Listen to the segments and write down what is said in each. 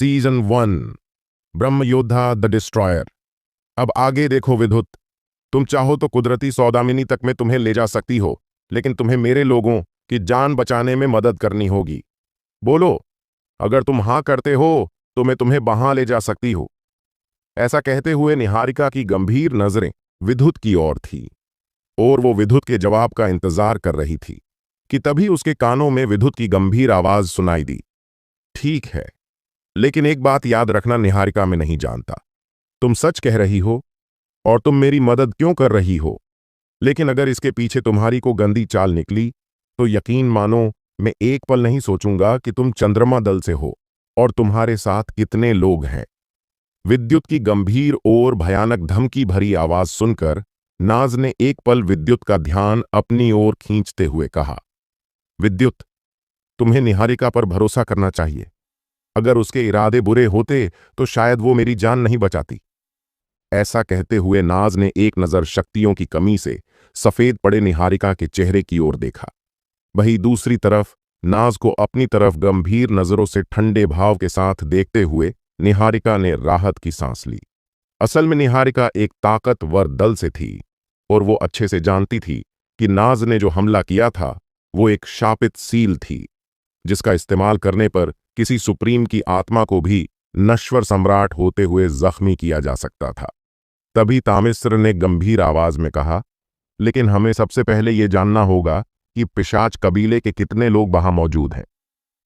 Season 1 ब्रह्म योद्धा the destroyer. अब आगे देखो विद्युत, तुम चाहो तो कुदरती सौदामिनी तक में तुम्हें ले जा सकती हो, लेकिन तुम्हें मेरे लोगों की जान बचाने में मदद करनी होगी। बोलो, अगर तुम हाँ करते हो तो मैं तुम्हें वहां ले जा सकती हूँ। ऐसा कहते हुए निहारिका की गंभीर नजरें विद्युत की ओर थी और वो विद्युत के जवाब का इंतजार कर रही थी कि तभी उसके कानों में विद्युत की गंभीर आवाज सुनाई दी। ठीक है, लेकिन एक बात याद रखना निहारिका, मैं नहीं जानता तुम सच कह रही हो और तुम मेरी मदद क्यों कर रही हो, लेकिन अगर इसके पीछे तुम्हारी को गंदी चाल निकली तो यकीन मानो मैं एक पल नहीं सोचूंगा कि तुम चंद्रमा दल से हो और तुम्हारे साथ कितने लोग हैं। विद्युत की गंभीर और भयानक धमकी भरी आवाज सुनकर नाज ने एक पल विद्युत का ध्यान अपनी ओर खींचते हुए कहा, विद्युत, तुम्हें निहारिका पर भरोसा करना चाहिए। अगर उसके इरादे बुरे होते तो शायद वो मेरी जान नहीं बचाती। ऐसा कहते हुए नाज ने एक नजर शक्तियों की कमी से सफेद पड़े निहारिका के चेहरे की ओर देखा। वहीं दूसरी तरफ नाज को अपनी तरफ गंभीर नजरों से ठंडे भाव के साथ देखते हुए निहारिका ने राहत की सांस ली। असल में निहारिका एक ताकतवर दल से थी और वो अच्छे से जानती थी कि नाज ने जो हमला किया था वो एक शापित सील थी, जिसका इस्तेमाल करने पर किसी सुप्रीम की आत्मा को भी नश्वर सम्राट होते हुए जख्मी किया जा सकता था। तभी तामिस्र ने गंभीर आवाज में कहा, लेकिन हमें सबसे पहले यह जानना होगा कि पिशाच कबीले के कितने लोग वहां मौजूद हैं।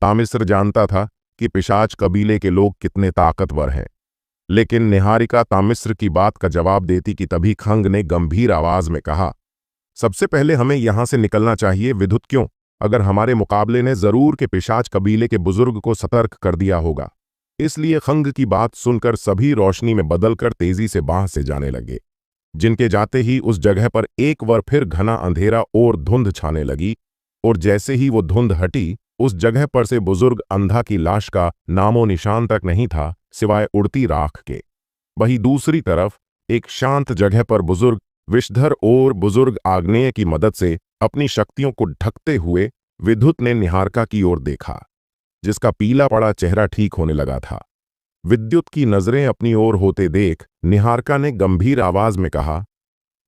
तामिस्र जानता था कि पिशाच कबीले के लोग कितने ताकतवर हैं, लेकिन निहारिका तामिस्र की बात का जवाब देती कि तभी खंग ने गंभीर आवाज में कहा, सबसे पहले हमें यहां से निकलना चाहिए। विद्युत, क्यों? अगर हमारे मुकाबले ने जरूर के पिशाच कबीले के बुजुर्ग को सतर्क कर दिया होगा। इसलिए खंग की बात सुनकर सभी रोशनी में बदलकर तेजी से बाहर से जाने लगे। जिनके जाते ही उस जगह पर एक बार फिर घना अंधेरा और धुंध छाने लगी, और जैसे ही वो धुंध हटी उस जगह पर से बुजुर्ग अंधा की लाश का नामो निशान तक नहीं था सिवाय उड़ती राख के। वहीं दूसरी तरफ एक शांत जगह पर बुजुर्ग विषधर और बुजुर्ग आग्नेय की मदद से अपनी शक्तियों को ढकते हुए विद्युत ने निहारिका की ओर देखा, जिसका पीला पड़ा चेहरा ठीक होने लगा था। विद्युत की नजरें अपनी ओर होते देख निहारिका ने गंभीर आवाज में कहा,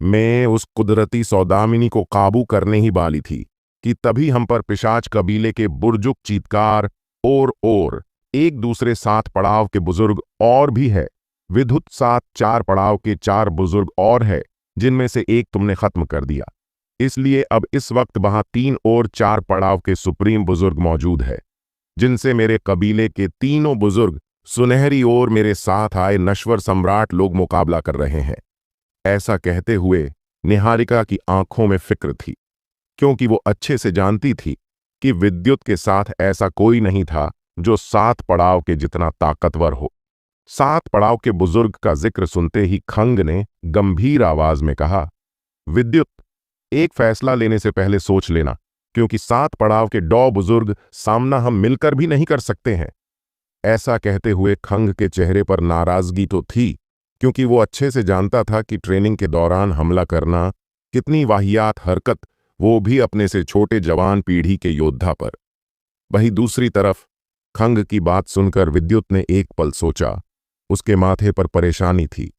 मैं उस कुदरती सौदामिनी को काबू करने ही वाली थी कि तभी हम पर पिशाच कबीले के बुर्जुक चीतकार और एक दूसरे 7 पड़ाव के बुजुर्ग और भी है। विद्युत, 7 4 पड़ाव के 4 बुजुर्ग और है, जिनमें से एक तुमने खत्म कर दिया। इसलिए अब इस वक्त वहां 3 और 4 पड़ाव के सुप्रीम बुजुर्ग मौजूद है, जिनसे मेरे कबीले के तीनों बुजुर्ग सुनहरी और मेरे साथ आए नश्वर सम्राट लोग मुकाबला कर रहे हैं। ऐसा कहते हुए निहारिका की आंखों में फिक्र थी, क्योंकि वो अच्छे से जानती थी कि विद्युत के साथ ऐसा कोई नहीं था जो 7 पड़ाव के जितना ताकतवर हो। 7 पड़ाव के बुजुर्ग का जिक्र सुनते ही खंग ने गंभीर आवाज में कहा, विद्युत, एक फैसला लेने से पहले सोच लेना, क्योंकि 7 पड़ाव के 2 बुजुर्ग सामना हम मिलकर भी नहीं कर सकते हैं। ऐसा कहते हुए खंग के चेहरे पर नाराजगी तो थी, क्योंकि वो अच्छे से जानता था कि ट्रेनिंग के दौरान हमला करना कितनी वाहियात हरकत, वो भी अपने से छोटे जवान पीढ़ी के योद्धा पर। वहीं दूसरी तरफ खंग की बात सुनकर विद्युत ने एक पल सोचा। उसके माथे पर परेशानी थी,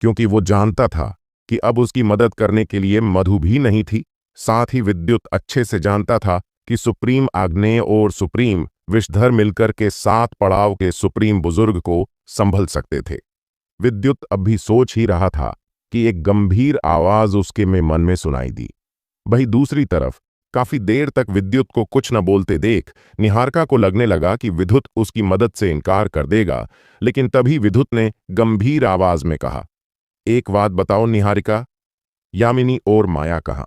क्योंकि वो जानता था कि अब उसकी मदद करने के लिए मधु भी नहीं थी। साथ ही विद्युत अच्छे से जानता था कि सुप्रीम आग्नेय और सुप्रीम विषधर मिलकर के 7 पड़ाव के सुप्रीम बुजुर्ग को संभल सकते थे। विद्युत अब भी सोच ही रहा था कि एक गंभीर आवाज उसके मन में सुनाई दी। वहीं दूसरी तरफ काफी देर तक विद्युत को कुछ न बोलते देख निहारिका को लगने लगा कि विद्युत उसकी मदद से इनकार कर देगा, लेकिन तभी विद्युत ने गंभीर आवाज में कहा, एक बात बताओ निहारिका, यामिनी और माया कहाँ?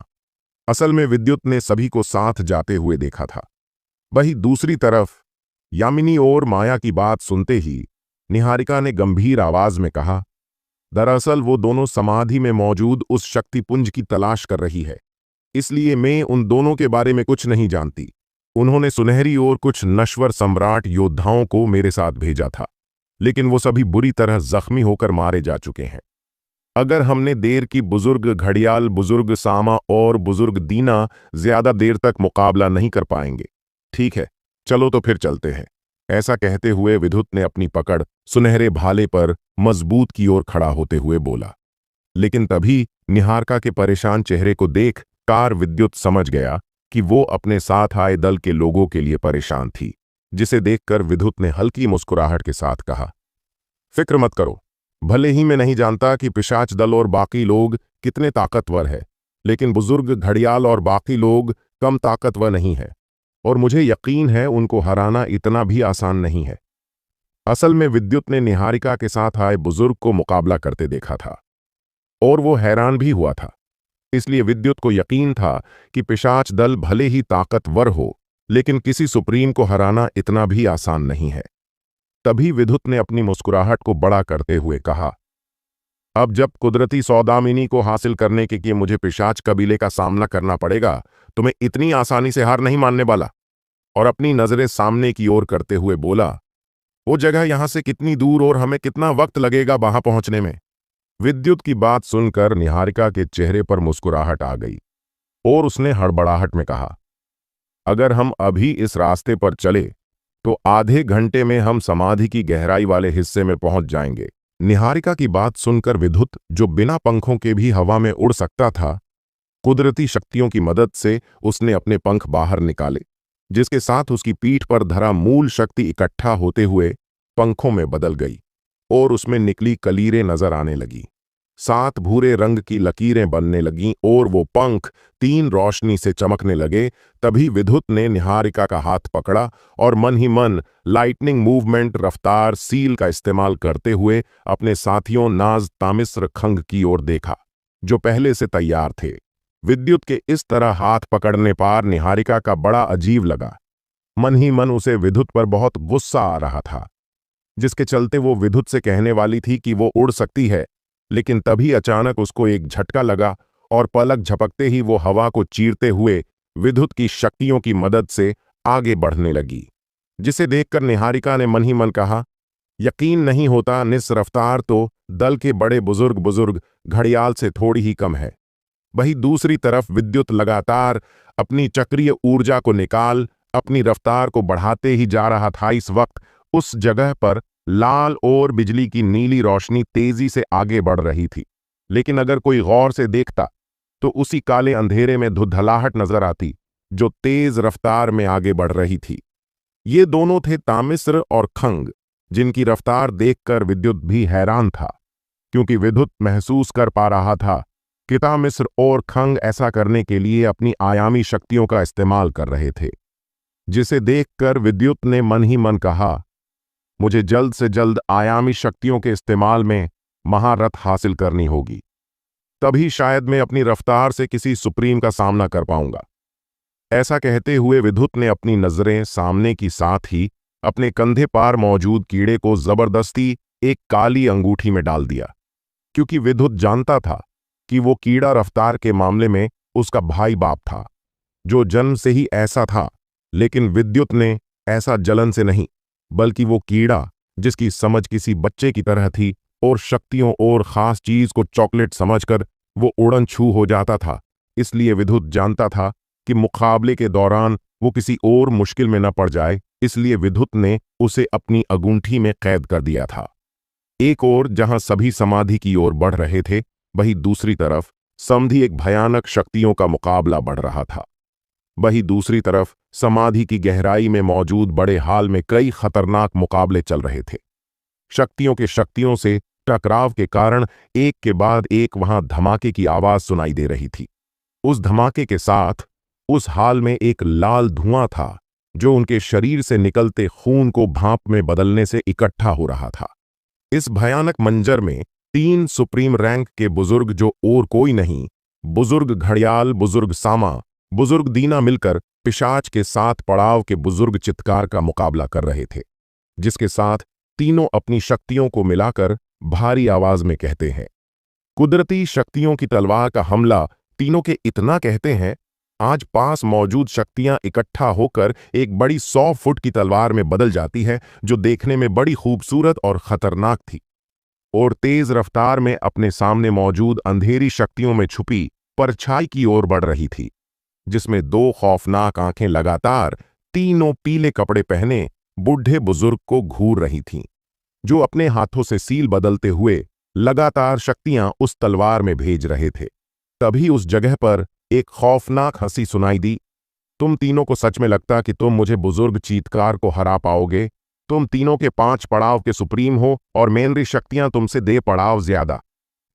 असल में विद्युत ने सभी को साथ जाते हुए देखा था। वहीं दूसरी तरफ यामिनी और माया की बात सुनते ही निहारिका ने गंभीर आवाज में कहा, दरअसल वो दोनों समाधि में मौजूद उस शक्तिपुंज की तलाश कर रही है, इसलिए मैं उन दोनों के बारे में कुछ नहीं जानती। उन्होंने सुनहरी और कुछ नश्वर सम्राट योद्धाओं को मेरे साथ भेजा था, लेकिन वो सभी बुरी तरह जख्मी होकर मारे जा चुके हैं। अगर हमने देर की बुजुर्ग घड़ियाल, बुजुर्ग सामा और बुजुर्ग दीना ज्यादा देर तक मुकाबला नहीं कर पाएंगे। ठीक है, चलो तो फिर चलते हैं। ऐसा कहते हुए विद्युत ने अपनी पकड़ सुनहरे भाले पर मजबूत की ओर खड़ा होते हुए बोला। लेकिन तभी निहारिका के परेशान चेहरे को देख कार विद्युत समझ गया कि वो अपने साथ आए दल के लोगों के लिए परेशान थी, जिसे देखकर विद्युत ने हल्की मुस्कुराहट के साथ कहा, फिक्र मत करो। भले ही मैं नहीं जानता कि पिशाच दल और बाकी लोग कितने ताकतवर है, लेकिन बुजुर्ग घड़ियाल और बाकी लोग कम ताकतवर नहीं है, और मुझे यकीन है उनको हराना इतना भी आसान नहीं है। असल में विद्युत ने निहारिका के साथ आए बुजुर्ग को मुकाबला करते देखा था, और वो हैरान भी हुआ था। इसलिए विद्युत को यकीन था कि पिशाच दल भले ही ताकतवर हो, लेकिन किसी सुप्रीम को हराना इतना भी आसान नहीं है। तभी विद्युत ने अपनी मुस्कुराहट को बड़ा करते हुए कहा, अब जब कुदरती सौदामिनी को हासिल करने के लिए मुझे पिशाच कबीले का सामना करना पड़ेगा, तो मैं इतनी आसानी से हार नहीं मानने वाला। और अपनी नजरें सामने की ओर करते हुए बोला, वो जगह यहां से कितनी दूर और हमें कितना वक्त लगेगा वहां पहुंचने में। विद्युत की बात सुनकर निहारिका के चेहरे पर मुस्कुराहट आ गई और उसने हड़बड़ाहट में कहा, अगर हम अभी इस रास्ते पर चले तो आधे घंटे में हम समाधि की गहराई वाले हिस्से में पहुंच जाएंगे। निहारिका की बात सुनकर विद्युत, जो बिना पंखों के भी हवा में उड़ सकता था, कुदरती शक्तियों की मदद से उसने अपने पंख बाहर निकाले, जिसके साथ उसकी पीठ पर धरा मूल शक्ति इकट्ठा होते हुए पंखों में बदल गई और उसमें निकली कलीरें नजर आने लगी। 7 भूरे रंग की लकीरें बनने लगीं और वो पंख 3 रोशनी से चमकने लगे। तभी विद्युत ने निहारिका का हाथ पकड़ा और मन ही मन लाइटनिंग मूवमेंट रफ्तार सील का इस्तेमाल करते हुए अपने साथियों नाज तामिस्र खंग की ओर देखा, जो पहले से तैयार थे। विद्युत के इस तरह हाथ पकड़ने पर निहारिका का बड़ा अजीब लगा। मन ही मन उसे विद्युत पर बहुत गुस्सा आ रहा था, जिसके चलते वो विद्युत से कहने वाली थी कि वो उड़ सकती है, लेकिन तभी अचानक उसको एक झटका लगा और पलक झपकते ही वो हवा को चीरते हुए विद्युत की शक्तियों की मदद से आगे बढ़ने लगी, जिसे देखकर निहारिका ने मन ही मन कहा, यकीन नहीं होता निस रफ्तार तो दल के बड़े बुजुर्ग घड़ियाल से थोड़ी ही कम है। वहीं दूसरी तरफ विद्युत लगातार अपनी चक्रीय ऊर्जा को निकाल अपनी रफ्तार को बढ़ाते ही जा रहा था। इस वक्त उस जगह पर लाल और बिजली की नीली रोशनी तेजी से आगे बढ़ रही थी, लेकिन अगर कोई गौर से देखता तो उसी काले अंधेरे में धुंधलाहट नजर आती, जो तेज रफ्तार में आगे बढ़ रही थी। ये दोनों थे तामिस्र और खंग, जिनकी रफ्तार देखकर विद्युत भी हैरान था, क्योंकि विद्युत महसूस कर पा रहा था कि तामिस्र और खंग ऐसा करने के लिए अपनी आयामी शक्तियों का इस्तेमाल कर रहे थे, जिसे देखकर विद्युत ने मन ही मन कहा, मुझे जल्द से जल्द आयामी शक्तियों के इस्तेमाल में महारत हासिल करनी होगी, तभी शायद मैं अपनी रफ्तार से किसी सुप्रीम का सामना कर पाऊंगा। ऐसा कहते हुए विद्युत ने अपनी नजरें सामने की साथ ही अपने कंधे पार मौजूद कीड़े को जबरदस्ती एक काली अंगूठी में डाल दिया, क्योंकि विद्युत जानता था कि वो कीड़ा रफ्तार के मामले में उसका भाई बाप था, जो जन्म से ही ऐसा था। लेकिन विद्युत ने ऐसा जलन से नहीं, बल्कि वो कीड़ा जिसकी समझ किसी बच्चे की तरह थी और शक्तियों और खास चीज को चॉकलेट समझकर वो उड़न छू हो जाता था। इसलिए विद्युत जानता था कि मुकाबले के दौरान वो किसी और मुश्किल में न पड़ जाए, इसलिए विद्युत ने उसे अपनी अंगूठी में कैद कर दिया था। एक ओर जहां सभी समाधि की ओर बढ़ रहे थे, वहीं दूसरी तरफ समधी एक भयानक शक्तियों का मुकाबला बढ़ रहा था। वहीं दूसरी तरफ समाधि की गहराई में मौजूद बड़े हाल में कई खतरनाक मुकाबले चल रहे थे। शक्तियों से टकराव के कारण एक के बाद एक वहां धमाके की आवाज सुनाई दे रही थी। उस धमाके के साथ उस हाल में एक लाल धुआं था, जो उनके शरीर से निकलते खून को भाप में बदलने से इकट्ठा हो रहा था। इस भयानक मंजर में 3 सुप्रीम रैंक के बुजुर्ग, जो और कोई नहीं, बुजुर्ग घड़ियाल, बुजुर्ग सामा, बुजुर्ग दीना मिलकर पिशाच के 7 पड़ाव के बुजुर्ग चित्कार का मुकाबला कर रहे थे, जिसके साथ तीनों अपनी शक्तियों को मिलाकर भारी आवाज में कहते हैं। कुदरती शक्तियों की तलवार का हमला तीनों के इतना कहते हैं, आज पास मौजूद शक्तियां इकट्ठा होकर एक बड़ी 100 फुट की तलवार में बदल जाती है, जो देखने में बड़ी खूबसूरत और खतरनाक थी और तेज रफ्तार में अपने सामने मौजूद अंधेरी शक्तियों में छुपी परछाई की ओर बढ़ रही थी, जिसमें 2 खौफनाक आंखें लगातार तीनों पीले कपड़े पहने बूढ़े बुजुर्ग को घूर रही थीं, जो अपने हाथों से सील बदलते हुए लगातार शक्तियां उस तलवार में भेज रहे थे। तभी उस जगह पर एक खौफनाक हंसी सुनाई दी। तुम तीनों को सच में लगता कि तुम मुझे बुजुर्ग चीतकार को हरा पाओगे? तुम तीनों के 5 पड़ाव के सुप्रीम हो और मेरी शक्तियां तुमसे 2 पड़ाव ज्यादा।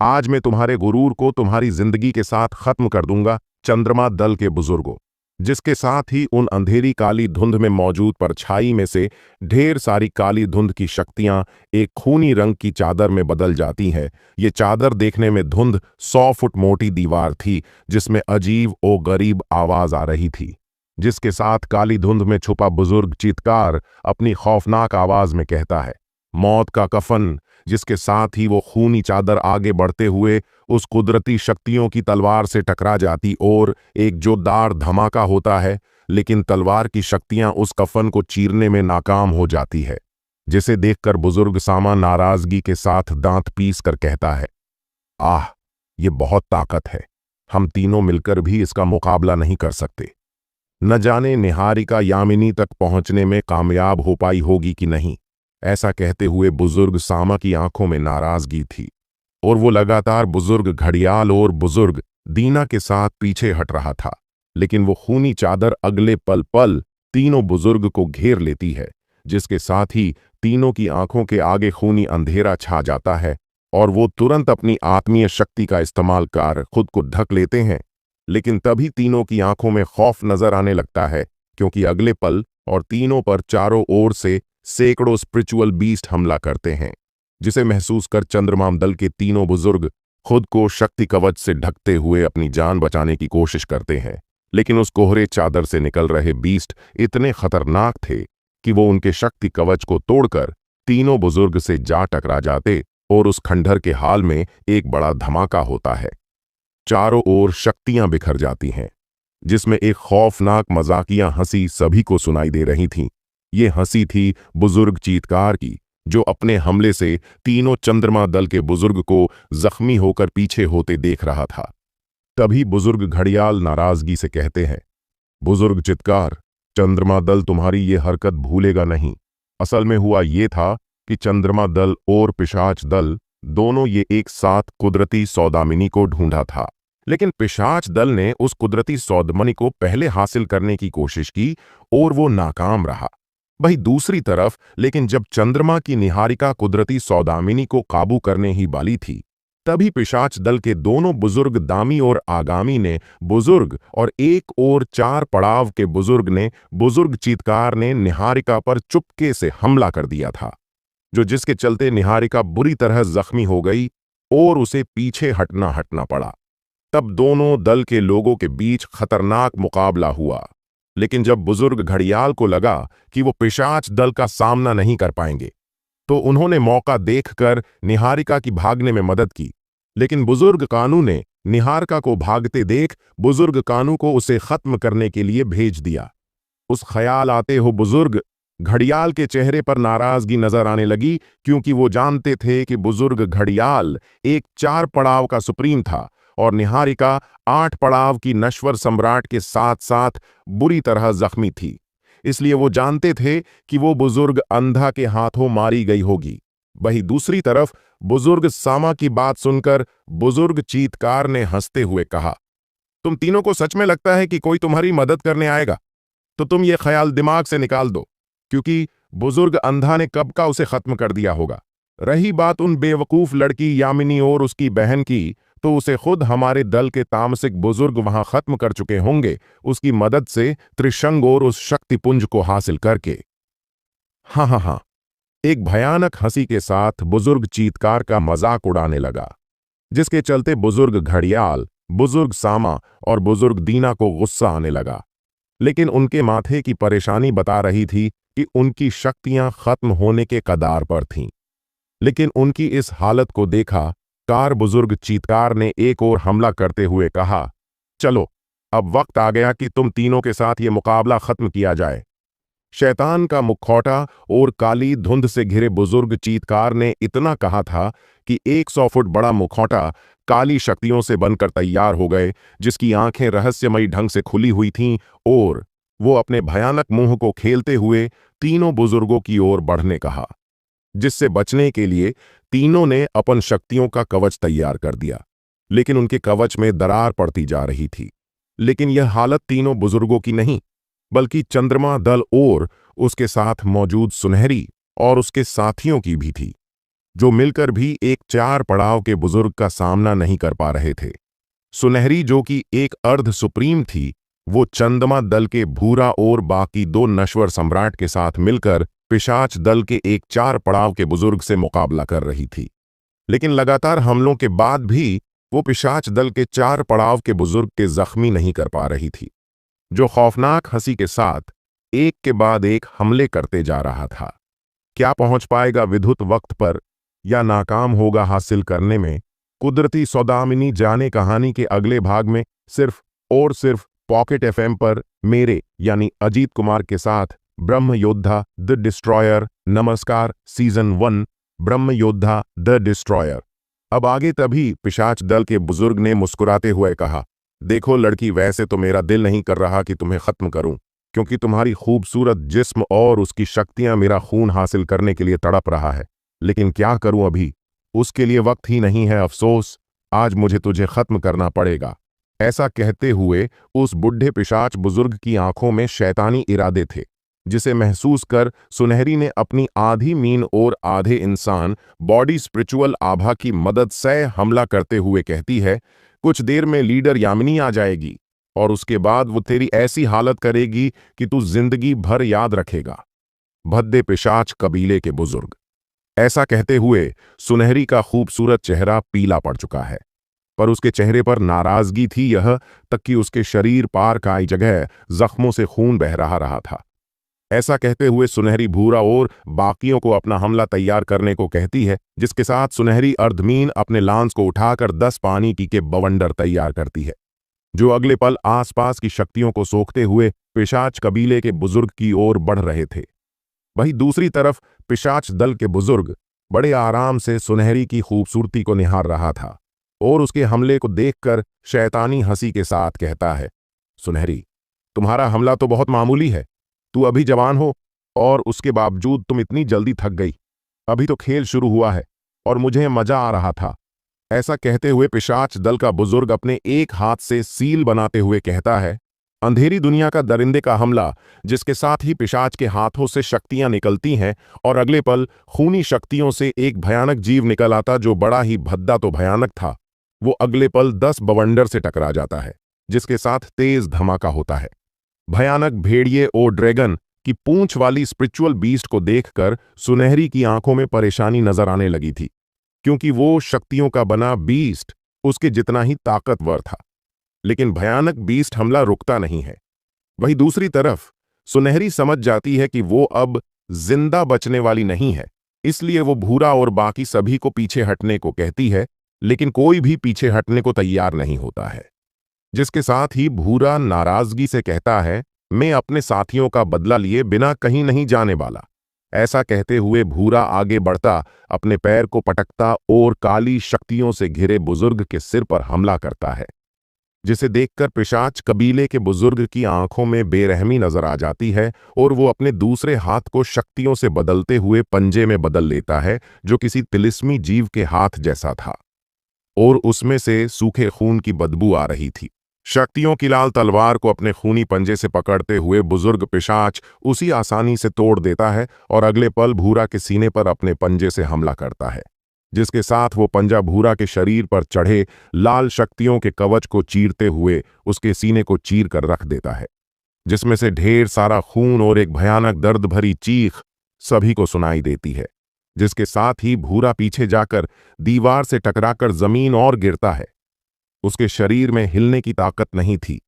आज मैं तुम्हारे गुरूर को तुम्हारी जिंदगी के साथ खत्म कर दूंगा, चंद्रमा दल के बुजुर्गों। जिसके साथ ही उन अंधेरी काली धुंध में मौजूद परछाई में से ढेर सारी काली धुंध की शक्तियां एक खूनी रंग की चादर में बदल जाती हैं। ये चादर देखने में धुंध 100 फुट मोटी दीवार थी, जिसमें अजीब ओ गरीब आवाज आ रही थी। जिसके साथ काली धुंध में छुपा बुजुर्ग चीतकार अपनी खौफनाक आवाज में कहता है, मौत का कफन। जिसके साथ ही वो खूनी चादर आगे बढ़ते हुए उस कुदरती शक्तियों की तलवार से टकरा जाती और एक जोरदार धमाका होता है, लेकिन तलवार की शक्तियां उस कफन को चीरने में नाकाम हो जाती है। जिसे देखकर बुजुर्ग सामा नाराजगी के साथ दांत पीस कर कहता है, आह, ये बहुत ताकत है, हम तीनों मिलकर भी इसका मुकाबला नहीं कर सकते। न जाने निहारिका यामिनी तक पहुंचने में कामयाब हो पाई होगी कि नहीं। ऐसा कहते हुए बुजुर्ग सामा की आंखों में नाराजगी थी और वो लगातार बुजुर्ग घड़ियाल और बुजुर्ग दीना के साथ पीछे हट रहा था। लेकिन वो खूनी चादर अगले पल पल तीनों बुजुर्ग को घेर लेती है, जिसके साथ ही तीनों की आंखों के आगे खूनी अंधेरा छा जाता है और वो तुरंत अपनी आत्मीय शक्ति का इस्तेमाल कर खुद को ढक लेते हैं। लेकिन तभी तीनों की आंखों में खौफ नजर आने लगता है, क्योंकि अगले पल और तीनों पर चारों ओर से सैकड़ों स्पिरिचुअल बीस्ट हमला करते हैं, जिसे महसूस कर चंद्रमा दल के तीनों बुजुर्ग खुद को शक्ति कवच से ढकते हुए अपनी जान बचाने की कोशिश करते हैं। लेकिन उस कोहरे चादर से निकल रहे बीस्ट इतने खतरनाक थे कि वो उनके शक्ति कवच को तोड़कर तीनों बुजुर्ग से जा टकरा जाते और उस खंडहर के हाल में एक बड़ा धमाका होता है। चारों ओर शक्तियां बिखर जाती हैं, जिसमें एक खौफनाक मजाकिया हंसी सभी को सुनाई दे रही थी। ये हंसी थी बुजुर्ग चीतकार की, जो अपने हमले से तीनों चंद्रमा दल के बुजुर्ग को जख्मी होकर पीछे होते देख रहा था। तभी बुजुर्ग घड़ियाल नाराजगी से कहते हैं, बुजुर्ग चित्कार, चंद्रमा दल तुम्हारी ये हरकत भूलेगा नहीं। असल में हुआ ये था कि चंद्रमा दल और पिशाच दल दोनों ये एक साथ कुदरती सौदामिनी को ढूंढा था, लेकिन पिशाच दल ने उस कुदरती सौदामिनी को पहले हासिल करने की कोशिश की और वो नाकाम रहा। वही दूसरी तरफ लेकिन जब चंद्रमा की निहारिका कुदरती सौदामिनी को काबू करने ही वाली थी, तभी पिशाच दल के दोनों बुजुर्ग दामी और आगामी ने बुजुर्ग और एक और 4 पड़ाव के बुजुर्ग ने बुजुर्ग चीतकार ने निहारिका पर चुपके से हमला कर दिया था, जो जिसके चलते निहारिका बुरी तरह जख्मी हो गई और उसे पीछे हटना पड़ा। तब दोनों दल के लोगों के बीच खतरनाक मुकाबला हुआ, लेकिन जब बुजुर्ग घड़ियाल को लगा कि वो पिशाच दल का सामना नहीं कर पाएंगे, तो उन्होंने मौका देखकर निहारिका की भागने में मदद की। लेकिन बुजुर्ग कानू ने निहारिका को भागते देख बुजुर्ग कानू को उसे खत्म करने के लिए भेज दिया। उस ख्याल आते हो बुजुर्ग घड़ियाल के चेहरे पर नाराजगी नजर आने लगी, क्योंकि वो जानते थे कि बुजुर्ग घड़ियाल एक 4 पड़ाव का सुप्रीम था और निहारिका 8 पड़ाव की नश्वर सम्राट के साथ साथ बुरी तरह जख्मी थी। इसलिए वो जानते थे कि वो बुजुर्ग अंधा के हाथों मारी गई होगी। वही दूसरी तरफ बुजुर्ग सामा की बात सुनकर बुजुर्ग चीतकार ने हंसते हुए कहा, तुम तीनों को सच में लगता है कि कोई तुम्हारी मदद करने आएगा? तो तुम ये ख्याल दिमाग से निकाल दो, क्योंकि बुजुर्ग अंधा ने कब का उसे खत्म कर दिया होगा। रही बात उन बेवकूफ लड़की यामिनी और उसकी बहन की, तो उसे खुद हमारे दल के तामसिक बुजुर्ग वहां खत्म कर चुके होंगे, उसकी मदद से त्रिशंग और उस शक्तिपुंज को हासिल करके। हाँ, एक भयानक हंसी के साथ बुजुर्ग चीतकार का मजाक उड़ाने लगा, जिसके चलते बुजुर्ग घड़ियाल, बुजुर्ग सामा और बुजुर्ग दीना को गुस्सा आने लगा। लेकिन उनके माथे की परेशानी बता रही थी कि उनकी शक्तियां खत्म होने के कगार पर थीं। लेकिन उनकी इस हालत को देखा कार बुजुर्ग चीतकार ने एक और हमला करते हुए कहा, चलो अब वक्त आ गया कि तुम तीनों के साथ ये मुकाबला खत्म किया जाए। शैतान का मुखौटा और काली धुंध से घिरे बुजुर्ग चीतकार ने इतना कहा था कि 100 फुट बड़ा मुखौटा काली शक्तियों से बनकर तैयार हो गए, जिसकी आंखें रहस्यमयी ढंग से खुली हुई थीं और वो अपने भयानक मुंह को खेलते हुए तीनों बुजुर्गों की ओर बढ़ने कहा, जिससे बचने के लिए तीनों ने अपन शक्तियों का कवच तैयार कर दिया। लेकिन उनके कवच में दरार पड़ती जा रही थी। लेकिन यह हालत तीनों बुजुर्गों की नहीं, बल्कि चंद्रमा दल और उसके साथ मौजूद सुनहरी और उसके साथियों की भी थी, जो मिलकर भी एक 4 पड़ाव के बुजुर्ग का सामना नहीं कर पा रहे थे। सुनहरी, जो कि एक अर्ध सुप्रीम थी, वो चंद्रमा दल के भूरा और बाकी 2 नश्वर सम्राट के साथ मिलकर पिशाच दल के एक 4 पड़ाव के बुजुर्ग से मुकाबला कर रही थी। लेकिन लगातार हमलों के बाद भी वो पिशाच दल के 4 पड़ाव के बुजुर्ग के जख्मी नहीं कर पा रही थी, जो खौफनाक हंसी के साथ एक के बाद एक हमले करते जा रहा था। क्या पहुंच पाएगा विद्युत वक्त पर या नाकाम होगा हासिल करने में? कुदरती सौदामिनी जाने कहानी के अगले भाग में सिर्फ और सिर्फ पॉकेट एफएम पर मेरे यानी अजीत कुमार के साथ ब्रह्म योद्धा द डिस्ट्रॉयर। नमस्कार। सीजन 1 ब्रह्म योद्धा द डिस्ट्रॉयर। अब आगे तभी पिशाच दल के बुजुर्ग ने मुस्कुराते हुए कहा, देखो लड़की, वैसे तो मेरा दिल नहीं कर रहा कि तुम्हें खत्म करूं, क्योंकि तुम्हारी खूबसूरत जिस्म और उसकी शक्तियां मेरा खून हासिल करने के लिए तड़प रहा है। लेकिन क्या करूं, अभी उसके लिए वक्त ही नहीं है। अफसोस, आज मुझे तुझे खत्म करना पड़ेगा। ऐसा कहते हुए उस बुढ़े पिशाच बुजुर्ग की आंखों में शैतानी इरादे थे, जिसे महसूस कर सुनहरी ने अपनी आधी मीन और आधे इंसान बॉडी स्पिरिचुअल आभा की मदद से हमला करते हुए कहती है, कुछ देर में लीडर यामिनी आ जाएगी और उसके बाद वो तेरी ऐसी हालत करेगी कि तू जिंदगी भर याद रखेगा। भद्दे पिशाच कबीले के बुजुर्ग। ऐसा कहते हुए सुनहरी का खूबसूरत चेहरा पीला पड़ चुका है, पर उसके चेहरे पर नाराजगी थी, यह तक कि उसके शरीर पार कई जगह जख्मों से खून बह रहा था। ऐसा कहते हुए सुनहरी भूरा और बाकियों को अपना हमला तैयार करने को कहती है, जिसके साथ सुनहरी अर्धमीन अपने लांस को उठाकर 10 पानी के बवंडर तैयार करती है, जो अगले पल आसपास की शक्तियों को सोखते हुए पिशाच कबीले के बुजुर्ग की ओर बढ़ रहे थे। वहीं दूसरी तरफ पिशाच दल के बुजुर्ग बड़े आराम से सुनहरी की खूबसूरती को निहार रहा था और उसके हमले को देखकर शैतानी हंसी के साथ कहता है, सुनहरी, तुम्हारा हमला तो बहुत मामूली है। तू अभी जवान हो और उसके बावजूद तुम इतनी जल्दी थक गई। अभी तो खेल शुरू हुआ है और मुझे मजा आ रहा था। ऐसा कहते हुए पिशाच दल का बुजुर्ग अपने एक हाथ से सील बनाते हुए कहता है, अंधेरी दुनिया का दरिंदे का हमला, जिसके साथ ही पिशाच के हाथों से शक्तियां निकलती हैं और अगले पल खूनी शक्तियों से एक भयानक जीव निकल आता, जो बड़ा ही भद्दा तो भयानक था। वो अगले पल 10 बवंडर से टकरा जाता है, जिसके साथ तेज धमाका होता है। भयानक भेड़िए और ड्रैगन की पूंछ वाली स्पिरिचुअल बीस्ट को देखकर सुनहरी की आंखों में परेशानी नजर आने लगी थी, क्योंकि वो शक्तियों का बना बीस्ट उसके जितना ही ताकतवर था। लेकिन भयानक बीस्ट हमला रुकता नहीं है। वहीं दूसरी तरफ सुनहरी समझ जाती है कि वो अब जिंदा बचने वाली नहीं है, इसलिए वो भूरा और बाकी सभी को पीछे हटने को कहती है, लेकिन कोई भी पीछे हटने को तैयार नहीं होता है। जिसके साथ ही भूरा नाराजगी से कहता है, मैं अपने साथियों का बदला लिए बिना कहीं नहीं जाने वाला। ऐसा कहते हुए भूरा आगे बढ़ता, अपने पैर को पटकता और काली शक्तियों से घिरे बुजुर्ग के सिर पर हमला करता है, जिसे देखकर पिशाच कबीले के बुजुर्ग की आंखों में बेरहमी नजर आ जाती है और वो अपने दूसरे हाथ को शक्तियों से बदलते हुए पंजे में बदल लेता है, जो किसी तिलिस्मी जीव के हाथ जैसा था और उसमें से सूखे खून की बदबू आ रही थी। शक्तियों की लाल तलवार को अपने खूनी पंजे से पकड़ते हुए बुजुर्ग पिशाच उसी आसानी से तोड़ देता है और अगले पल भूरा के सीने पर अपने पंजे से हमला करता है, जिसके साथ वो पंजा भूरा के शरीर पर चढ़े लाल शक्तियों के कवच को चीरते हुए उसके सीने को चीर कर रख देता है, जिसमें से ढेर सारा खून और एक भयानक दर्द भरी चीख सभी को सुनाई देती है। जिसके साथ ही भूरा पीछे जाकर दीवार से टकराकर जमीन और गिरता है। उसके शरीर में हिलने की ताकत नहीं थी।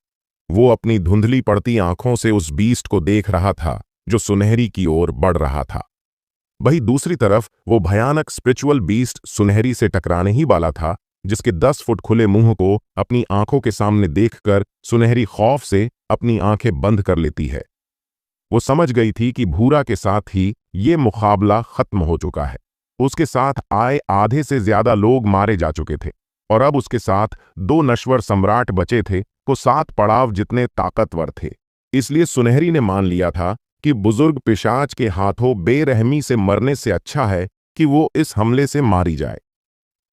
वो अपनी धुंधली पड़ती आंखों से उस बीस्ट को देख रहा था, जो सुनहरी की ओर बढ़ रहा था। वहीं दूसरी तरफ वो भयानक स्पिरिचुअल बीस्ट सुनहरी से टकराने ही वाला था, जिसके 10 फुट खुले मुंह को अपनी आंखों के सामने देखकर सुनहरी खौफ से अपनी आंखें बंद कर लेती है। वो समझ गई थी कि भूरा के साथ ही ये मुकाबला खत्म हो चुका है। उसके साथ आए आधे से ज्यादा लोग मारे जा चुके थे और अब उसके साथ 2 नश्वर सम्राट बचे थे, वो 7 पड़ाव जितने ताकतवर थे। इसलिए सुनहरी ने मान लिया था कि बुजुर्ग पिशाच के हाथों बेरहमी से मरने से अच्छा है कि वो इस हमले से मारी जाए।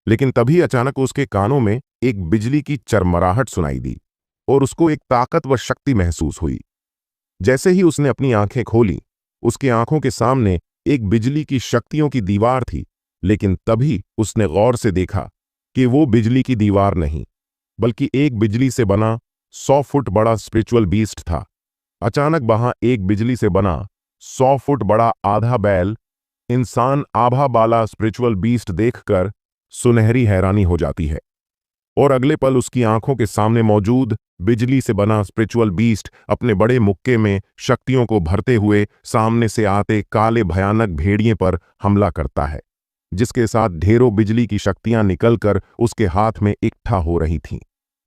लेकिन तभी अचानक उसके कानों में एक बिजली की चरमराहट सुनाई दी और उसको एक ताकत व शक्ति महसूस हुई। जैसे ही उसने अपनी आंखें खोली, उसकी आंखों के सामने एक बिजली की शक्तियों की दीवार थी। लेकिन तभी उसने गौर से देखा कि वो बिजली की दीवार नहीं, बल्कि एक बिजली से बना 100 फुट बड़ा स्पिरिचुअल बीस्ट था। अचानक वहां एक बिजली से बना 100 फुट बड़ा आधा बैल इंसान आभा बाला स्पिरिचुअल बीस्ट देखकर सुनहरी हैरानी हो जाती है। और अगले पल उसकी आंखों के सामने मौजूद बिजली से बना स्पिरिचुअल बीस्ट अपने बड़े मुक्के में शक्तियों को भरते हुए सामने से आते काले भयानक भेड़िए पर हमला करता है, जिसके साथ ढेरों बिजली की शक्तियां निकलकर उसके हाथ में इकट्ठा हो रही थीं।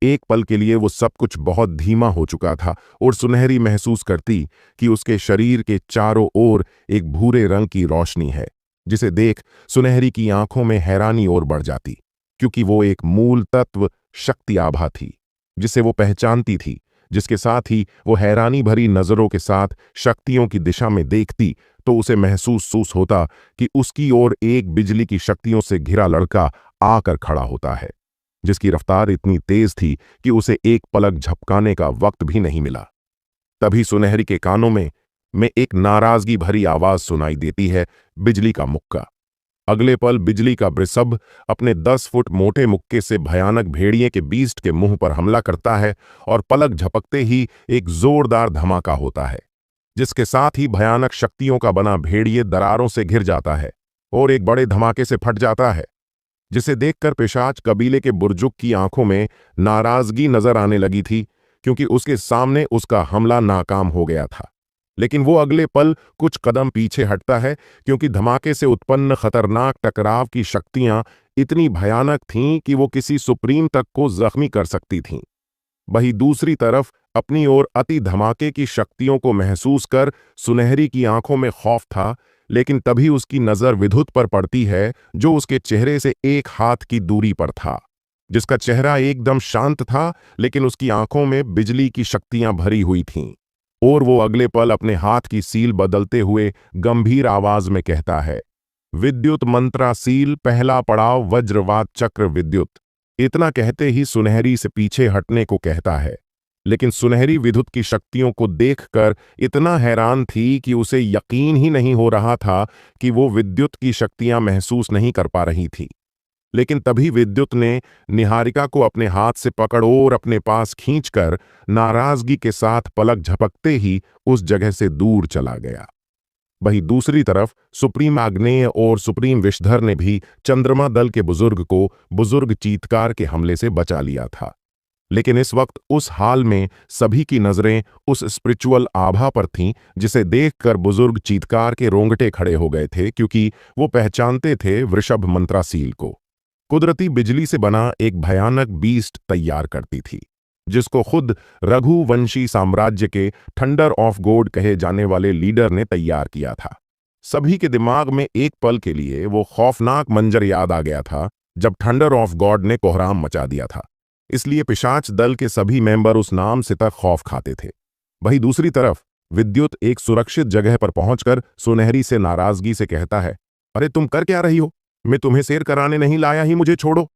एक पल के लिए वो सब कुछ बहुत धीमा हो चुका था और सुनहरी महसूस करती कि उसके शरीर के चारों ओर एक भूरे रंग की रोशनी है, जिसे देख सुनहरी की आंखों में हैरानी और बढ़ जाती, क्योंकि वो एक मूल तत्व शक्ति आभा थी जिसे वो पहचानती थी। जिसके साथ ही वो हैरानी भरी नजरों के साथ शक्तियों की दिशा में देखती तो उसे महसूस होता कि उसकी ओर एक बिजली की शक्तियों से घिरा लड़का आकर खड़ा होता है, जिसकी रफ्तार इतनी तेज थी कि उसे एक पलक झपकाने का वक्त भी नहीं मिला। तभी सुनहरी के कानों में एक नाराजगी भरी आवाज सुनाई देती है, बिजली का मुक्का। अगले पल बिजली का वृषभ अपने 10 फुट मोटे मुक्के से भयानक भेड़िए के बीस्ट के मुंह पर हमला करता है और पलक झपकते ही एक जोरदार धमाका होता है, जिसके साथ ही भयानक शक्तियों का बना भेड़िए दरारों से घिर जाता है और एक बड़े धमाके से फट जाता है, जिसे देखकर पिशाच कबीले के बुर्जुक की आंखों में नाराजगी नजर आने लगी थी, क्योंकि उसके सामने उसका हमला नाकाम हो गया था। लेकिन वो अगले पल कुछ कदम पीछे हटता है, क्योंकि धमाके से उत्पन्न खतरनाक टकराव की शक्तियां इतनी भयानक थीं कि वो किसी सुप्रीम तक को जख्मी कर सकती थीं। वहीं दूसरी तरफ अपनी ओर अति धमाके की शक्तियों को महसूस कर सुनहरी की आंखों में खौफ था। लेकिन तभी उसकी नजर विद्युत पर पड़ती है, जो उसके चेहरे से एक हाथ की दूरी पर था, जिसका चेहरा एकदम शांत था, लेकिन उसकी आंखों में बिजली की शक्तियां भरी हुई थीं। और वो अगले पल अपने हाथ की सील बदलते हुए गंभीर आवाज में कहता है, विद्युत मंत्रा सील, पहला पड़ाव वज्रवात चक्र विद्युत। इतना कहते ही सुनहरी से पीछे हटने को कहता है, लेकिन सुनहरी विद्युत की शक्तियों को देखकर इतना हैरान थी कि उसे यकीन ही नहीं हो रहा था कि वो विद्युत की शक्तियां महसूस नहीं कर पा रही थी। लेकिन तभी विद्युत ने निहारिका को अपने हाथ से पकड़ और अपने पास खींचकर नाराजगी के साथ पलक झपकते ही उस जगह से दूर चला गया। वहीं दूसरी तरफ सुप्रीम आग्नेय और सुप्रीम विषधर ने भी चंद्रमा दल के बुजुर्ग को बुजुर्ग चीतकार के हमले से बचा लिया था। लेकिन इस वक्त उस हाल में सभी की नजरें उस स्पिरिचुअल आभा पर थीं, जिसे देखकर बुजुर्ग चीतकार के रोंगटे खड़े हो गए थे, क्योंकि वो पहचानते थे वृषभ मंत्रासील को। कुदरती बिजली से बना एक भयानक बीस्ट तैयार करती थी, जिसको खुद रघुवंशी साम्राज्य के थंडर ऑफ गॉड कहे जाने वाले लीडर ने तैयार किया था। सभी के दिमाग में एक पल के लिए वो खौफनाक मंजर याद आ गया था जब थंडर ऑफ गॉड ने कोहराम मचा दिया था। इसलिए पिशाच दल के सभी मेंबर उस नाम से तक खौफ खाते थे। वहीं दूसरी तरफ विद्युत एक सुरक्षित जगह पर पहुंचकर सुनहरी से नाराजगी से कहता है, अरे तुम कर क्या रही हो? मैं तुम्हें सैर कराने नहीं लाया, ही मुझे छोड़ो।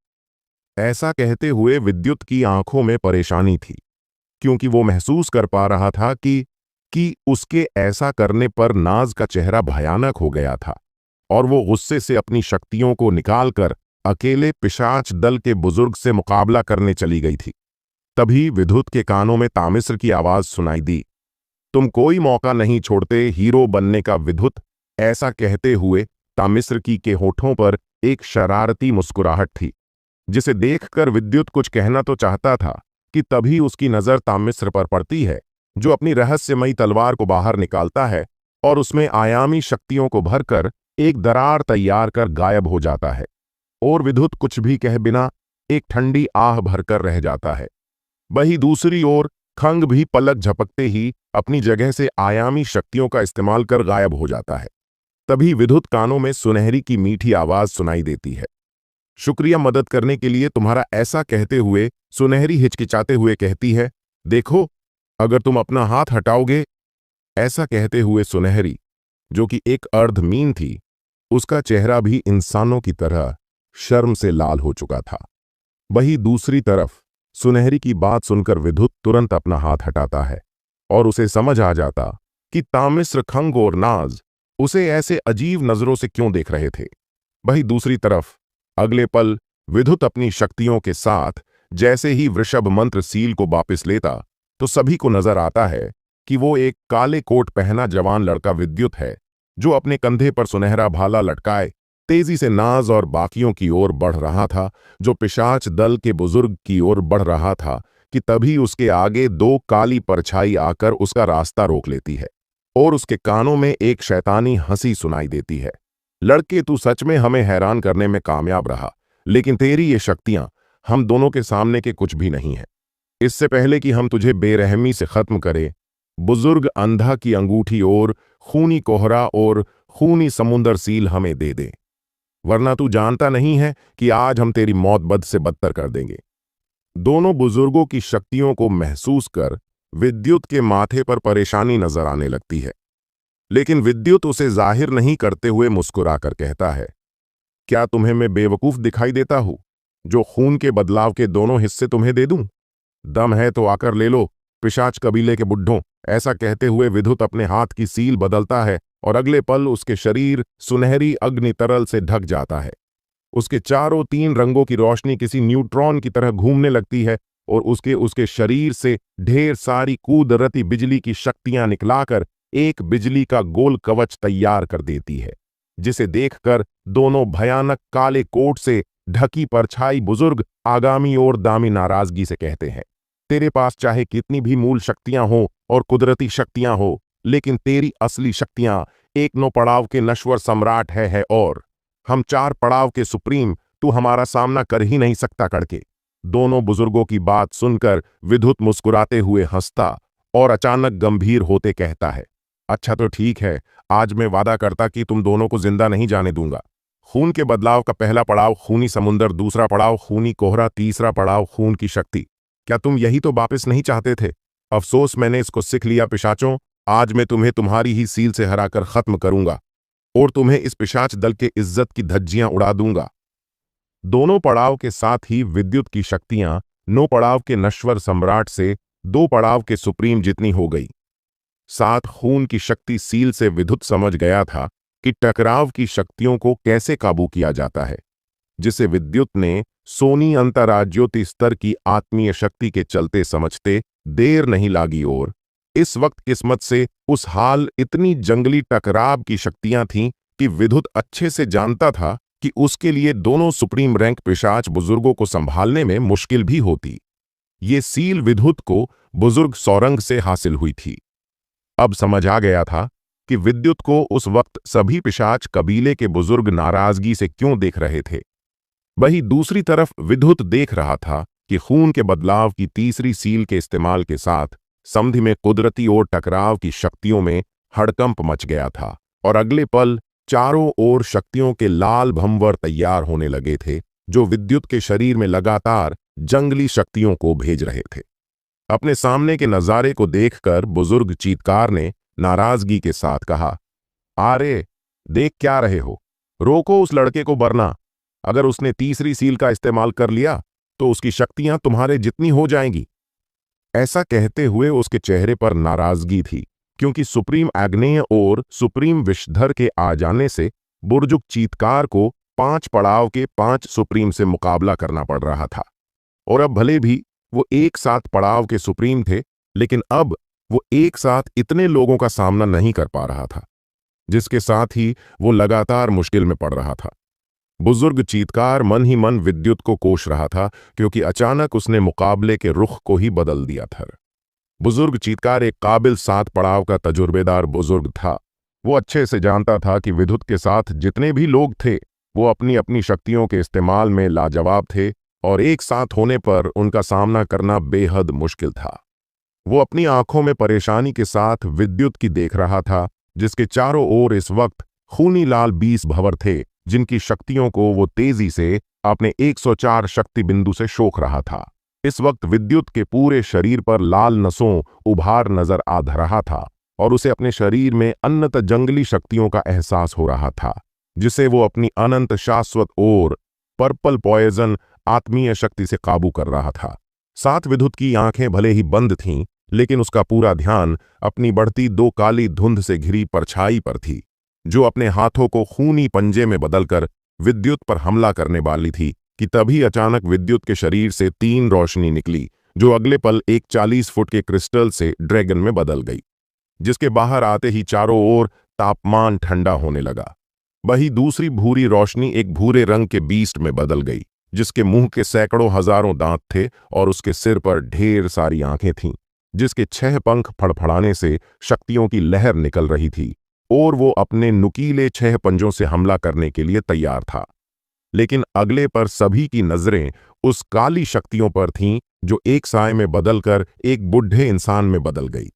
ऐसा कहते हुए विद्युत की आंखों में परेशानी थी, क्योंकि वो महसूस कर पा रहा था कि उसके ऐसा करने पर नाज का चेहरा भयानक हो गया था और वो गुस्से से अपनी शक्तियों को निकालकर अकेले पिशाच दल के बुजुर्ग से मुकाबला करने चली गई थी। तभी विद्युत के कानों में तामिस्र की आवाज सुनाई दी, तुम कोई मौका नहीं छोड़ते हीरो बनने का विद्युत। ऐसा कहते हुए तामिस्र की के होठों पर एक शरारती मुस्कुराहट थी, जिसे देखकर विद्युत कुछ कहना तो चाहता था कि तभी उसकी नजर तामिस्र पर पड़ती है, जो अपनी रहस्यमयी तलवार को बाहर निकालता है और उसमें आयामी शक्तियों को भरकर एक दरार तैयार कर गायब हो जाता है। और विद्युत कुछ भी कह बिना एक ठंडी आह भरकर रह जाता है। वहीं दूसरी ओर खंग भी पलक झपकते ही अपनी जगह से आयामी शक्तियों का इस्तेमाल कर गायब हो जाता है। तभी विद्युत कानों में सुनहरी की मीठी आवाज सुनाई देती है, शुक्रिया मदद करने के लिए तुम्हारा। ऐसा कहते हुए सुनहरी हिचकिचाते हुए कहती है, देखो, अगर तुम अपना हाथ हटाओगे ऐसा कहते हुए सुनहरी, जो कि एक अर्धमीन थी, उसका चेहरा भी इंसानों की तरह शर्म से लाल हो चुका था। वही दूसरी तरफ सुनहरी की बात सुनकर विद्युत तुरंत अपना हाथ हटाता है और उसे समझ आ जाता कि तामिस्र, खंग और नाज उसे ऐसे अजीब नजरों से क्यों देख रहे थे। वही दूसरी तरफ अगले पल विद्युत अपनी शक्तियों के साथ जैसे ही वृषभ मंत्र सील को वापस लेता तो सभी को नजर आता है कि वो एक काले कोट पहना जवान लड़का विद्युत है, जो अपने कंधे पर सुनहरा भाला लटकाए तेजी से नाज और बाकियों की ओर बढ़ रहा था, जो पिशाच दल के बुजुर्ग की ओर बढ़ रहा था कि तभी उसके आगे दो काली परछाई आकर उसका रास्ता रोक लेती है और उसके कानों में एक शैतानी हंसी सुनाई देती है। लड़के, तू सच में हमें हैरान करने में कामयाब रहा, लेकिन तेरी ये शक्तियां हम दोनों के सामने के कुछ भी नहीं है। इससे पहले कि हम तुझे बेरहमी से खत्म करें, बुजुर्ग अंधा की अंगूठी और खूनी कोहरा और खूनी समुंदर सील हमें दे दे, वरना तू जानता नहीं है कि आज हम तेरी मौत बद से बदतर कर देंगे। दोनों बुजुर्गों की शक्तियों को महसूस कर विद्युत के माथे पर परेशानी नजर आने लगती है, लेकिन विद्युत उसे जाहिर नहीं करते हुए मुस्कुराकर कहता है, क्या तुम्हें मैं बेवकूफ दिखाई देता हूं, जो खून के बदलाव के दोनों हिस्से तुम्हें दे दूं? दम है तो आकर ले लो, पिशाच कबीले के बुड्ढों। ऐसा कहते हुए विद्युत अपने हाथ की सील बदलता है और अगले पल उसके शरीर सुनहरी अग्नि तरल से ढक जाता है। उसके चारों तीन रंगों की रोशनी किसी न्यूट्रॉन की तरह घूमने लगती है और उसके शरीर से ढेर सारी कुदरती बिजली की शक्तियां निकलाकर एक बिजली का गोल कवच तैयार कर देती है, जिसे देखकर दोनों भयानक काले कोट से ढकी परछाई बुजुर्ग आगामी और दामी नाराजगी से कहते हैं, तेरे पास चाहे कितनी भी मूल शक्तियां हो और कुदरती शक्तियां हो, लेकिन तेरी असली शक्तियां एक 9 पड़ाव के नश्वर सम्राट है और हम 4 पड़ाव के सुप्रीम, तू हमारा सामना कर ही नहीं सकता कड़के। दोनों बुजुर्गों की बात सुनकर विद्युत मुस्कुराते हुए हंसता और अचानक गंभीर होते कहता है, अच्छा तो ठीक है, आज मैं वादा करता कि तुम दोनों को जिंदा नहीं जाने दूंगा। खून के बदलाव का पहला पड़ाव खूनी समुंदर, दूसरा पड़ाव खूनी कोहरा, तीसरा पड़ाव खून की शक्ति। क्या तुम यही तो वापस नहीं चाहते थे? अफसोस, मैंने इसको सीख लिया पिशाचों। आज मैं तुम्हें तुम्हारी ही सील से हराकर खत्म करूंगा और तुम्हें इस पिशाच दल के इज्जत की धज्जियां उड़ा दूंगा। दोनों पड़ाव के साथ ही विद्युत की शक्तियां 9 पड़ाव के नश्वर सम्राट से 2 पड़ाव के सुप्रीम जितनी हो गई। साथ खून की शक्ति सील से विद्युत समझ गया था कि टकराव की शक्तियों को कैसे काबू किया जाता है, जिसे विद्युत ने सोनी अंतराज्योति स्तर की आत्मीय शक्ति के चलते समझते देर नहीं लागी और इस वक्त किस्मत से उस हाल इतनी जंगली टकराव की शक्तियां थीं कि विद्युत अच्छे से जानता था कि उसके लिए दोनों सुप्रीम रैंक पिशाच बुजुर्गों को संभालने में मुश्किल भी होती। ये सील विद्युत को बुजुर्ग सौरंग से हासिल हुई थी। अब समझ आ गया था कि विद्युत को उस वक्त सभी पिशाच कबीले के बुजुर्ग नाराजगी से क्यों देख रहे थे। वही दूसरी तरफ विद्युत देख रहा था कि खून के बदलाव की तीसरी सील के इस्तेमाल के साथ समधि में कुदरती और टकराव की शक्तियों में हड़कंप मच गया था और अगले पल चारों ओर शक्तियों के लाल भंवर तैयार होने लगे थे, जो विद्युत के शरीर में लगातार जंगली शक्तियों को भेज रहे थे। अपने सामने के नजारे को देखकर बुजुर्ग चीतकार ने नाराजगी के साथ कहा, आरे देख क्या रहे हो, रोको उस लड़के को, वरना अगर उसने तीसरी सील का इस्तेमाल कर लिया तो उसकी शक्तियां तुम्हारे जितनी हो जाएंगी। ऐसा कहते हुए उसके चेहरे पर नाराजगी थी, क्योंकि सुप्रीम आग्नेय और सुप्रीम विषधर के आ जाने से बुजुर्ग चीतकार को 5 पड़ाव के 5 सुप्रीम से मुकाबला करना पड़ रहा था। और अब भले भी वो एक साथ पड़ाव के सुप्रीम थे, लेकिन अब वो एक साथ इतने लोगों का सामना नहीं कर पा रहा था, जिसके साथ ही वो लगातार मुश्किल में पड़ रहा था। बुजुर्ग चीतकार मन ही मन विद्युत को कोस रहा था, क्योंकि अचानक उसने मुकाबले के रुख को ही बदल दिया था। बुजुर्ग चीतकार एक काबिल 7 पड़ाव का तजुर्बेदार बुजुर्ग था। वो अच्छे से जानता था कि विद्युत के साथ जितने भी लोग थे वो अपनी अपनी शक्तियों के इस्तेमाल में लाजवाब थे और एक साथ होने पर उनका सामना करना बेहद मुश्किल था। वो अपनी आंखों में परेशानी के साथ विद्युत की देख रहा था, जिसके चारों ओर इस वक्त खूनी लाल 20 भंवर थे, जिनकी शक्तियों को वो तेजी से अपने 104 शक्ति बिंदु से सोख रहा था। इस वक्त विद्युत के पूरे शरीर पर लाल नसों उभार नजर आ रहा था और उसे अपने शरीर में अनंत जंगली शक्तियों का एहसास हो रहा था, जिसे वो अपनी अनंत शाश्वत और पर्पल पॉइजन आत्मीय शक्ति से काबू कर रहा था। साथ विद्युत की आंखें भले ही बंद थीं, लेकिन उसका पूरा ध्यान अपनी बढ़ती दो काली धुंध से घिरी परछाई पर थी, जो अपने हाथों को खूनी पंजे में बदलकर विद्युत पर हमला करने वाली थी कि तभी अचानक विद्युत के शरीर से 3 रोशनी निकली, जो अगले पल एक 40 फुट के क्रिस्टल से ड्रैगन में बदल गई, जिसके बाहर आते ही चारों ओर तापमान ठंडा होने लगा। वही दूसरी भूरी रोशनी एक भूरे रंग के बीस्ट में बदल गई, जिसके मुंह के सैकड़ों हजारों दांत थे और उसके सिर पर ढेर सारी आंखें थीं, जिसके 6 पंख फड़फड़ाने से शक्तियों की लहर निकल रही थी और वो अपने नुकीले 6 पंजों से हमला करने के लिए तैयार था। लेकिन अगले पर सभी की नजरें उस काली शक्तियों पर थीं, जो एक साए में बदलकर एक बुढ़े इंसान में बदल गई,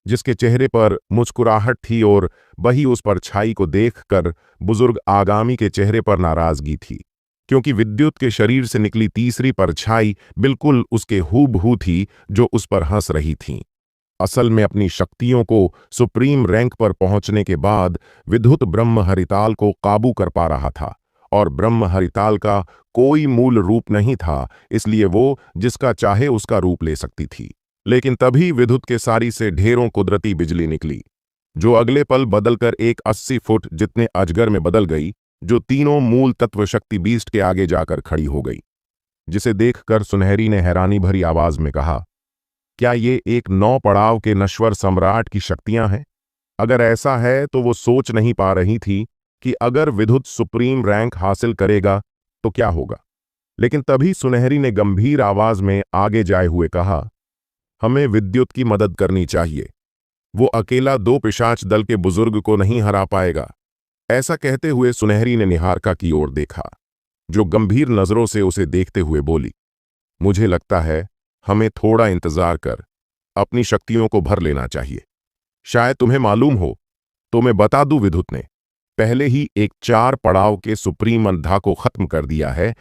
जिसके चेहरे पर मुस्कुराहट थी और वही उस परछाई को देखकर बुजुर्ग आगामी के चेहरे पर नाराजगी थी, क्योंकि विद्युत के शरीर से निकली तीसरी परछाई बिल्कुल उसके हूबहू थी, जो उस पर हंस रही थी। असल में अपनी शक्तियों को सुप्रीम रैंक पर पहुंचने के बाद विद्युत ब्रह्म हरिताल को काबू कर पा रहा था, और ब्रह्म हरिताल का कोई मूल रूप नहीं था, इसलिए वो जिसका चाहे उसका रूप ले सकती थी। लेकिन तभी विद्युत के सारी से ढेरों कुदरती बिजली निकली, जो अगले पल बदलकर एक 80 फुट जितने अजगर में बदल गई, जो तीनों मूल तत्व शक्ति बीस्ट के आगे जाकर खड़ी हो गई, जिसे देखकर सुनहरी ने हैरानी भरी आवाज में कहा, क्या ये एक 9 पड़ाव के नश्वर सम्राट की शक्तियां हैं? अगर ऐसा है तो वो सोच नहीं पा रही थी कि अगर विद्युत सुप्रीम रैंक हासिल करेगा तो क्या होगा। लेकिन तभी सुनहरी ने गंभीर आवाज में आगे जाए हुए कहा, हमें विद्युत की मदद करनी चाहिए। वो अकेला 2 पिशाच दल के बुजुर्ग को नहीं हरा पाएगा। ऐसा कहते हुए सुनहरी ने निहारिका की ओर देखा, जो गंभीर नजरों से उसे देखते हुए बोली, मुझे लगता है हमें थोड़ा इंतजार कर अपनी शक्तियों को भर लेना चाहिए। शायद तुम्हें मालूम हो तो मैं बता दूं, विद्युत ने पहले ही एक 4 पड़ाव के सुप्रीम अंधा को खत्म कर दिया है,